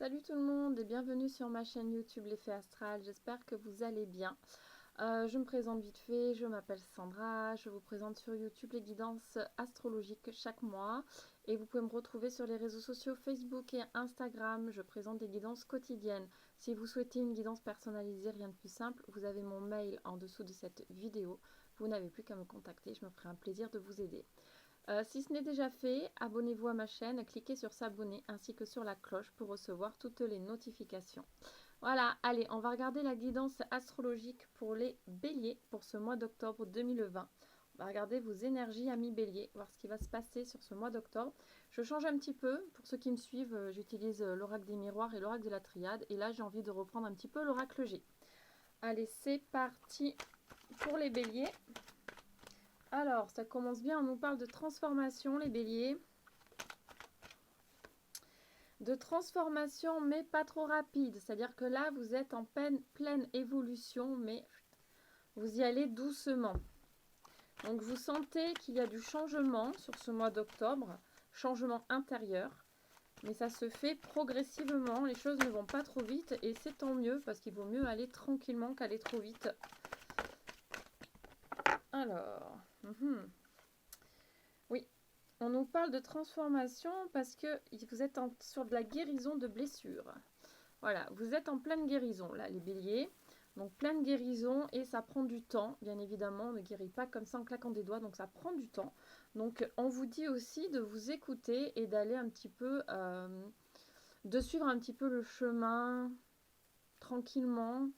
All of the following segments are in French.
Salut tout le monde et bienvenue sur ma chaîne YouTube L'Effet Astral, j'espère que vous allez bien. Je me présente vite fait, je m'appelle Sandra, je vous présente sur YouTube les guidances astrologiques chaque mois et vous pouvez me retrouver sur les réseaux sociaux Facebook et Instagram, je présente des guidances quotidiennes. Si vous souhaitez une guidance personnalisée, rien de plus simple, vous avez mon mail en dessous de cette vidéo, vous n'avez plus qu'à me contacter, je me ferai un plaisir de vous aider. Si ce n'est déjà fait, abonnez-vous à ma chaîne, cliquez sur s'abonner ainsi que sur la cloche pour recevoir toutes les notifications. Voilà, allez, on va regarder la guidance astrologique pour les béliers pour ce mois d'octobre 2020. On va regarder vos énergies, amis béliers, voir ce qui va se passer sur ce mois d'octobre. Je change un petit peu, pour ceux qui me suivent, j'utilise l'oracle des miroirs et l'oracle de la triade. Et là, j'ai envie de reprendre un petit peu l'oracle G. Allez, c'est parti pour les béliers. Alors, ça commence bien, on nous parle de transformation, les béliers. De transformation, mais pas trop rapide. C'est-à-dire que là, vous êtes en pleine évolution, mais vous y allez doucement. Donc, vous sentez qu'il y a du changement sur ce mois d'octobre, changement intérieur. Mais ça se fait progressivement, les choses ne vont pas trop vite, et c'est tant mieux, parce qu'il vaut mieux aller tranquillement qu'aller trop vite. Alors, oui, on nous parle de transformation parce que vous êtes sur de la guérison de blessures. Voilà, vous êtes en pleine guérison, là, les béliers. Donc, pleine guérison et ça prend du temps, bien évidemment. On ne guérit pas comme ça en claquant des doigts, donc ça prend du temps. Donc, on vous dit aussi de vous écouter et d'aller un petit peu, de suivre un petit peu le chemin tranquillement.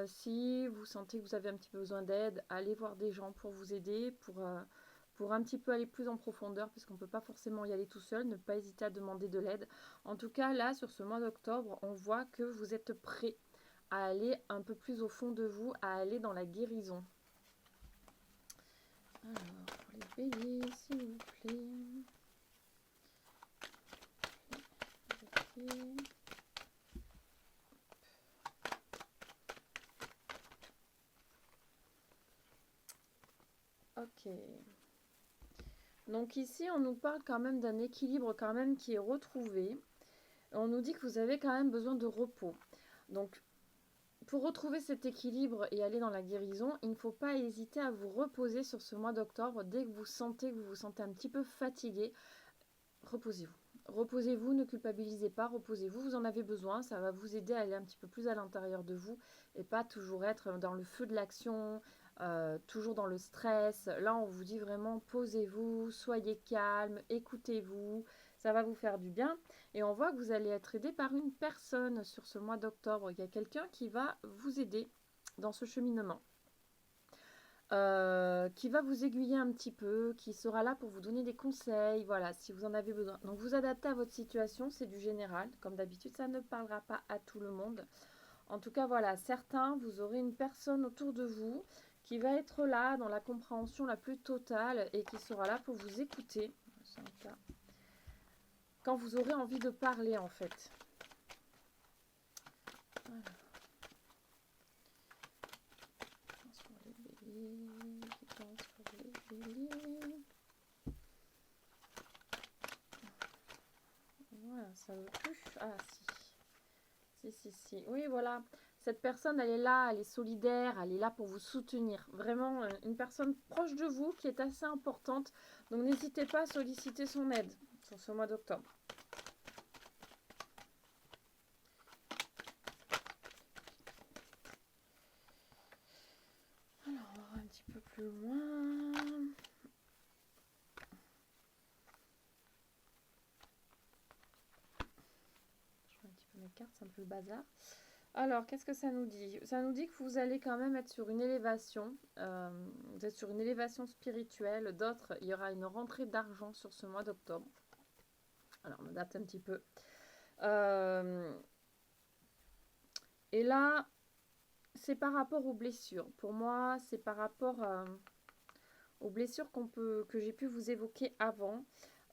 Si vous sentez que vous avez un petit peu besoin d'aide, allez voir des gens pour vous aider, pour un petit peu aller plus en profondeur, puisqu'on ne peut pas forcément y aller tout seul, ne pas hésiter à demander de l'aide. En tout cas, là, sur ce mois d'octobre, on voit que vous êtes prêt à aller un peu plus au fond de vous, à aller dans la guérison. Alors, pour les béliers, s'il vous plaît. Ok. Donc ici, on nous parle quand même d'un équilibre quand même qui est retrouvé. On nous dit que vous avez quand même besoin de repos. Donc, pour retrouver cet équilibre et aller dans la guérison, il ne faut pas hésiter à vous reposer sur ce mois d'octobre. Dès que vous sentez un petit peu fatigué, reposez-vous. Reposez-vous, ne culpabilisez pas, reposez-vous, vous en avez besoin, ça va vous aider à aller un petit peu plus à l'intérieur de vous et pas toujours être dans le feu de l'action, toujours dans le stress. Là, on vous dit vraiment posez-vous, soyez calme, écoutez-vous, ça va vous faire du bien. Et on voit que vous allez être aidé par une personne sur ce mois d'octobre. Il y a quelqu'un qui va vous aider dans ce cheminement. Qui va vous aiguiller un petit peu, qui sera là pour vous donner des conseils, voilà, si vous en avez besoin. Donc vous adaptez à votre situation, c'est du général. Comme d'habitude, ça ne parlera pas à tout le monde. En tout cas, voilà, certains, vous aurez une personne autour de vous qui va être là dans la compréhension la plus totale et qui sera là pour vous écouter. Quand vous aurez envie de parler, en fait. Voilà. Voilà, ça veut plus. Ah, si. Oui, voilà. Cette personne, elle est là, elle est solidaire, elle est là pour vous soutenir. Vraiment, une personne proche de vous qui est assez importante. Donc, n'hésitez pas à solliciter son aide sur ce mois d'octobre. Alors, on va voir un petit peu plus loin. Je vois un petit peu mes cartes, c'est un peu le bazar. Alors, qu'est-ce que ça nous dit? Ça nous dit que vous allez quand même être sur une élévation. Vous êtes sur une élévation spirituelle. D'autres, il y aura une rentrée d'argent sur ce mois d'octobre. Alors, on adapte un petit peu. Et là, c'est par rapport aux blessures. Pour moi, c'est par rapport aux blessures que j'ai pu vous évoquer avant.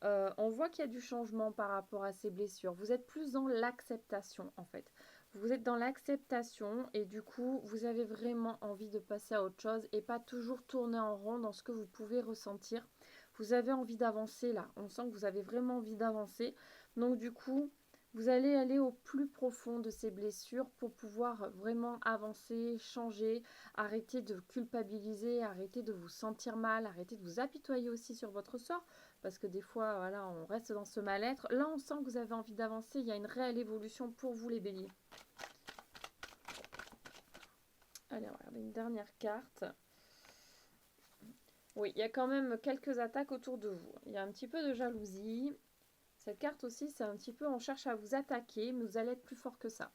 On voit qu'il y a du changement par rapport à ces blessures. Vous êtes plus dans l'acceptation, en fait. Vous êtes dans l'acceptation et du coup, vous avez vraiment envie de passer à autre chose et pas toujours tourner en rond dans ce que vous pouvez ressentir. Vous avez envie d'avancer là. On sent que vous avez vraiment envie d'avancer. Donc du coup, Vous allez aller au plus profond de ces blessures pour pouvoir vraiment avancer, changer, arrêter de culpabiliser, arrêter de vous sentir mal, arrêter de vous apitoyer aussi sur votre sort, parce que des fois, voilà, on reste dans ce mal-être. Là, on sent que vous avez envie d'avancer, il y a une réelle évolution pour vous les béliers. Allez, on va regarder une dernière carte. Oui, il y a quand même quelques attaques autour de vous. Il y a un petit peu de jalousie. Cette carte aussi, c'est un petit peu, on cherche à vous attaquer, mais vous allez être plus fort que ça.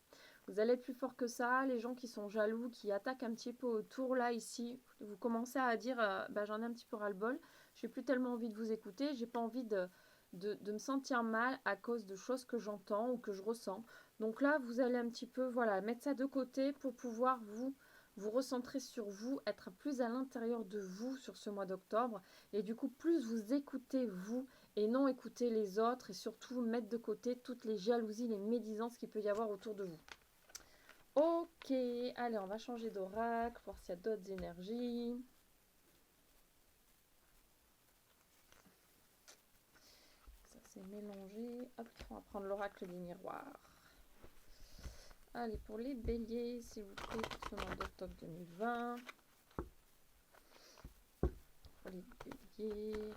Vous allez être plus fort que ça. Les gens qui sont jaloux, qui attaquent un petit peu autour, là, ici, vous commencez à dire, bah, j'en ai un petit peu ras-le-bol. J'ai plus tellement envie de vous écouter. J'ai pas envie de me sentir mal à cause de choses que j'entends ou que je ressens. Donc là, vous allez un petit peu, voilà, mettre ça de côté pour pouvoir vous recentrer sur vous, être plus à l'intérieur de vous sur ce mois d'octobre. Et du coup, plus vous écoutez vous, et non écouter les autres, et surtout mettre de côté toutes les jalousies, les médisances qu'il peut y avoir autour de vous. Ok, allez, on va changer d'oracle, voir s'il y a d'autres énergies. Ça s'est mélangé. Hop, on va prendre l'oracle des miroirs. Allez, pour les béliers, s'il vous plaît, pour ce mois d'octobre 2020. Pour les béliers.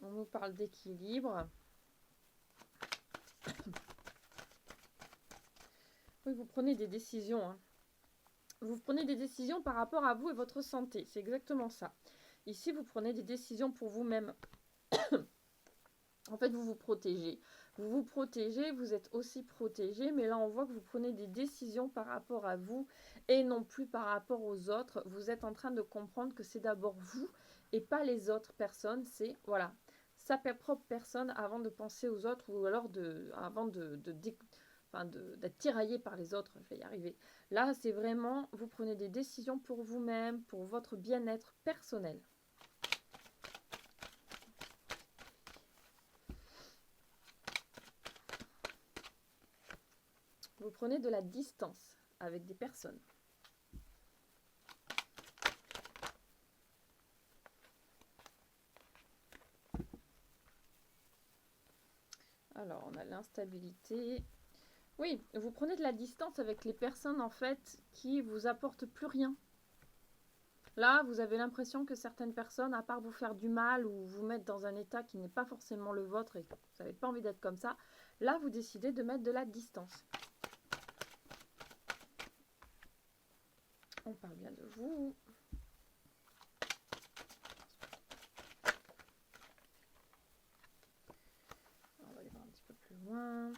On nous parle d'équilibre. Oui, vous prenez des décisions. Hein. Vous prenez des décisions par rapport à vous et votre santé. C'est exactement ça. Ici, vous prenez des décisions pour vous-même. En fait, vous vous protégez. Vous vous protégez, vous êtes aussi protégé. Mais là, on voit que vous prenez des décisions par rapport à vous et non plus par rapport aux autres. Vous êtes en train de comprendre que c'est d'abord vous et pas les autres personnes. C'est, voilà, sa propre personne avant de penser aux autres ou alors avant d'être tiraillé par les autres, je vais y arriver. Là, c'est vraiment, vous prenez des décisions pour vous-même, pour votre bien-être personnel. Vous prenez de la distance avec des personnes. Alors, on a l'instabilité. Oui, vous prenez de la distance avec les personnes, en fait, qui vous apportent plus rien. Là, vous avez l'impression que certaines personnes, à part vous faire du mal ou vous mettre dans un état qui n'est pas forcément le vôtre et que vous n'avez pas envie d'être comme ça, là, vous décidez de mettre de la distance. On parle bien de vous. On va aller voir un petit peu plus loin.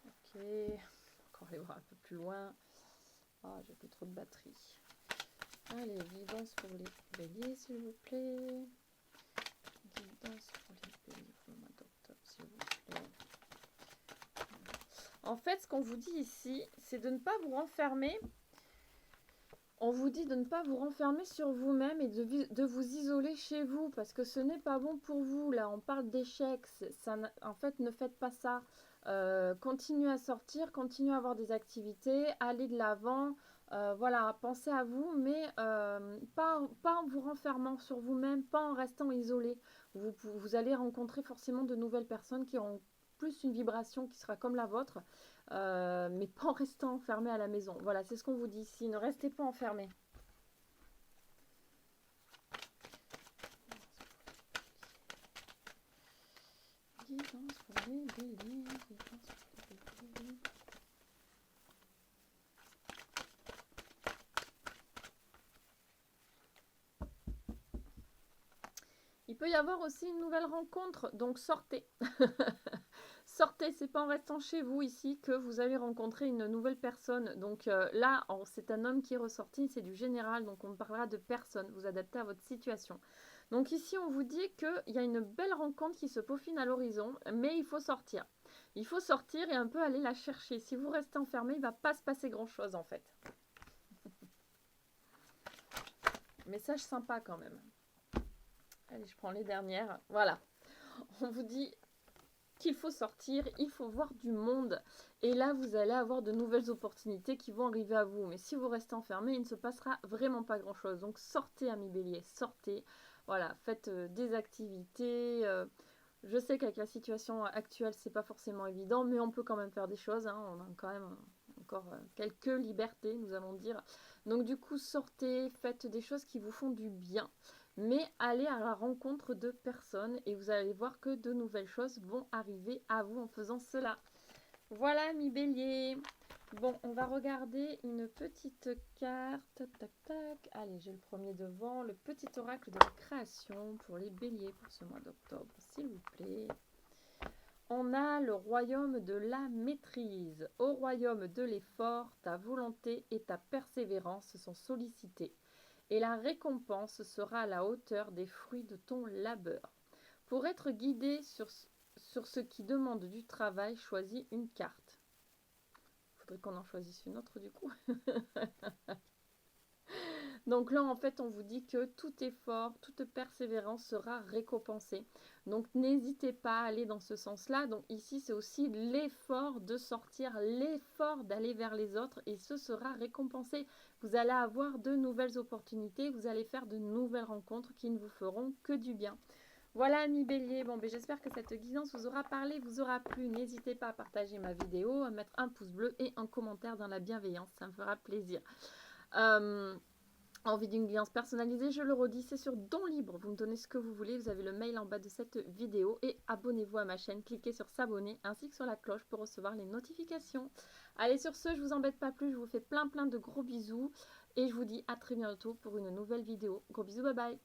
Ok, encore aller voir un peu plus loin. Ah, j'ai plus trop de batterie. Allez, guidance pour les béliers, s'il vous plaît. Guidance pour les béliers pour le mois d'octobre, s'il vous plaît. En fait, ce qu'on vous dit ici, c'est de ne pas vous renfermer. On vous dit de ne pas vous renfermer sur vous-même et de vous isoler chez vous parce que ce n'est pas bon pour vous. Là, on parle d'échecs. En fait, ne faites pas ça. Continuez à sortir, continuez à avoir des activités, allez de l'avant. Voilà, pensez à vous, mais pas en vous renfermant sur vous-même, pas en restant isolé. Vous allez rencontrer forcément de nouvelles personnes qui auront plus une vibration qui sera comme la vôtre. Mais pas en restant enfermé à la maison. Voilà, c'est ce qu'on vous dit ici. Ne restez pas enfermé. Guidance pour les béliers. Il peut y avoir aussi une nouvelle rencontre, donc sortez. Sortez, c'est pas en restant chez vous ici que vous allez rencontrer une nouvelle personne. Donc là, c'est un homme qui est ressorti, c'est du général, donc on parlera de personne, vous adaptez à votre situation. Donc ici, on vous dit qu'il y a une belle rencontre qui se peaufine à l'horizon, mais il faut sortir. Il faut sortir et un peu aller la chercher. Si vous restez enfermé, il ne va pas se passer grand-chose en fait. Message sympa quand même. Allez, je prends les dernières. Voilà. On vous dit qu'il faut sortir, il faut voir du monde. Et là, vous allez avoir de nouvelles opportunités qui vont arriver à vous. Mais si vous restez enfermé, il ne se passera vraiment pas grand-chose. Donc sortez, amis bélier, sortez. Voilà, faites des activités. Je sais qu'avec la situation actuelle, c'est pas forcément évident, mais on peut quand même faire des choses. Hein. On a quand même encore quelques libertés, nous allons dire. Donc du coup, sortez, faites des choses qui vous font du bien. Mais allez à la rencontre de personnes et vous allez voir que de nouvelles choses vont arriver à vous en faisant cela. Voilà, mi bélier. Bon, on va regarder une petite carte. Tac, tac. Allez, j'ai le premier devant. Le petit oracle de la création pour les béliers pour ce mois d'octobre, s'il vous plaît. On a le royaume de la maîtrise. Au royaume de l'effort, ta volonté et ta persévérance sont sollicitées. Et la récompense sera à la hauteur des fruits de ton labeur. Pour être guidé sur ce qui demande du travail, choisis une carte. Il faudrait qu'on en choisisse une autre du coup. Donc là, en fait, on vous dit que tout effort, toute persévérance sera récompensée. Donc n'hésitez pas à aller dans ce sens-là. Donc ici, c'est aussi l'effort de sortir, l'effort d'aller vers les autres et ce sera récompensé. Vous allez avoir de nouvelles opportunités, vous allez faire de nouvelles rencontres qui ne vous feront que du bien. Voilà, amis bélier, bon, ben, j'espère que cette guidance vous aura parlé, vous aura plu. N'hésitez pas à partager ma vidéo, à mettre un pouce bleu et un commentaire dans la bienveillance, ça me fera plaisir. Envie d'une guidance personnalisée, je le redis, c'est sur Don Libre. Vous me donnez ce que vous voulez, vous avez le mail en bas de cette vidéo et abonnez-vous à ma chaîne, cliquez sur s'abonner ainsi que sur la cloche pour recevoir les notifications. Allez, sur ce, je vous embête pas plus, je vous fais plein de gros bisous et je vous dis à très bientôt pour une nouvelle vidéo. Gros bisous, bye bye.